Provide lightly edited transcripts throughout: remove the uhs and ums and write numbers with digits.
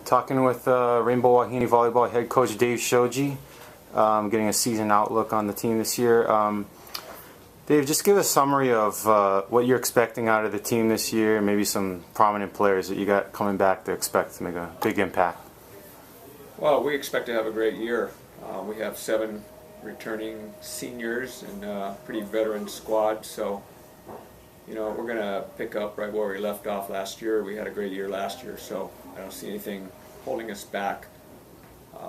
Talking with Rainbow Wahine Volleyball head coach Dave Shoji, getting a season outlook on the team this year. Dave, just give a summary of what you're expecting out of the team this year, maybe some prominent players that you got coming back to expect to make a big impact. Well, we expect to have a great year. We have 7 returning seniors and a pretty veteran squad, so we're going to pick up right where we left off last year. We had a great year last year, so I don't see anything holding us back.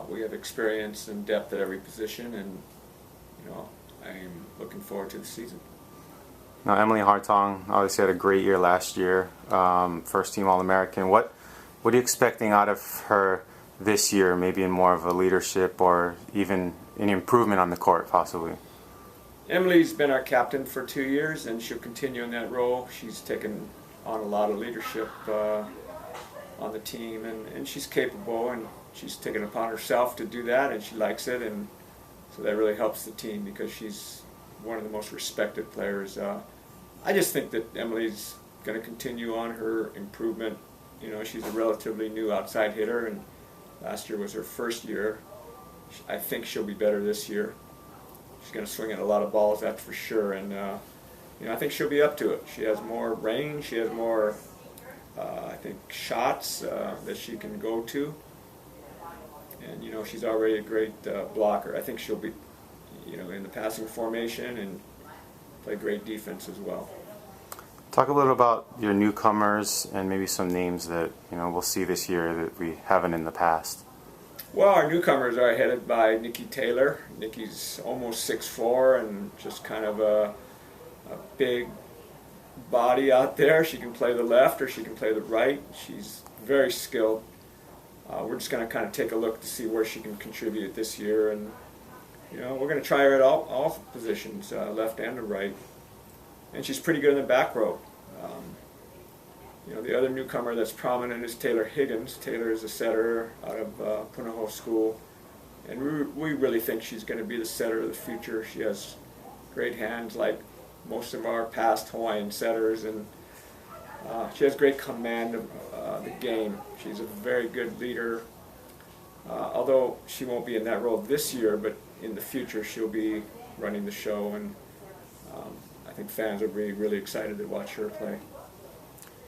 We have experience and depth at every position, and I'm looking forward to the season. Now, Emily Hartong obviously had a great year last year, first team All-American. What are you expecting out of her this year, maybe in more of a leadership or even any improvement on the court, possibly? Emily's been our captain for 2 years, and she'll continue in that role. She's taken on a lot of leadership on the team, and she's capable, and she's taken it upon herself to do that, and she likes it, and so that really helps the team because she's one of the most respected players. I just think that Emily's going to continue on her improvement. She's a relatively new outside hitter, and last year was her first year. I think she'll be better this year. She's going to swing at a lot of balls, that's for sure, and I think she'll be up to it. She has more range, she has more, I think, shots that she can go to, and she's already a great blocker. I think she'll be, in the passing formation and play great defense as well. Talk a little about your newcomers and maybe some names that we'll see this year that we haven't in the past. Well, our newcomers are headed by Nikki Taylor. Nikki's almost 6'4" and just kind of a big body out there. She can play the left or she can play the right. She's very skilled. We're just going to kind of take a look to see where she can contribute this year, and we're going to try her at all positions, left and the right. And she's pretty good in the back row. The other newcomer that's prominent is Taylor Higgins. Taylor is a setter out of Punahou School, and we really think she's going to be the setter of the future. She has great hands like most of our past Hawaiian setters, and she has great command of the game. She's a very good leader, although she won't be in that role this year, but in the future she'll be running the show, and I think fans will be really excited to watch her play.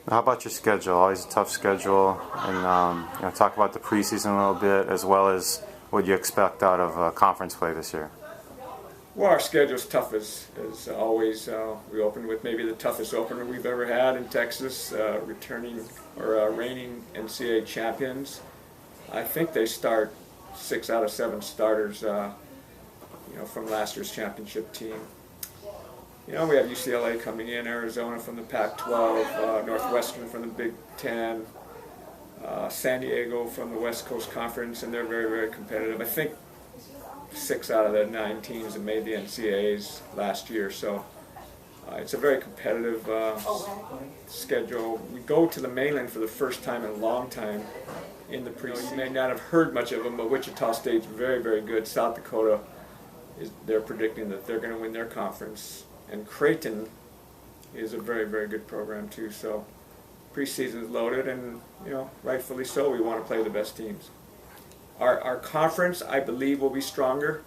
How about your schedule? Always a tough schedule, and talk about the preseason a little bit, as well as what you expect out of conference play this year. Well, our schedule's tough as always. We opened with maybe the toughest opener we've ever had in Texas, reigning NCAA champions. I think they start 6 out of 7 starters, from last year's championship team. We have UCLA coming in, Arizona from the Pac-12, Northwestern from the Big Ten, San Diego from the West Coast Conference, and they're very, very competitive. I think 6 out of the 9 teams that made the NCAAs last year, so it's a very competitive schedule. We go to the mainland for the first time in a long time in the preseason. You may not have heard much of them, but Wichita State's very, very good. South Dakota, they're predicting that they're going to win their conference. And Creighton is a very, very good program too. So preseason is loaded, and rightfully so. We want to play the best teams. Our conference, I believe, will be stronger.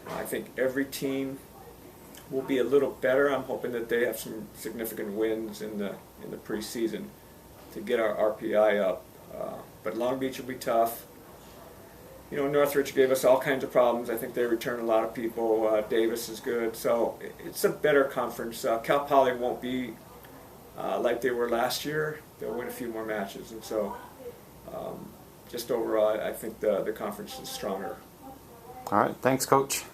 I think every team will be a little better. I'm hoping that they have some significant wins in the preseason to get our RPI up. But Long Beach will be tough. Northridge gave us all kinds of problems. I think they return a lot of people. Davis is good. So it's a better conference. Cal Poly won't be like they were last year. They'll win a few more matches. And so just overall, I think the conference is stronger. All right. Thanks, Coach.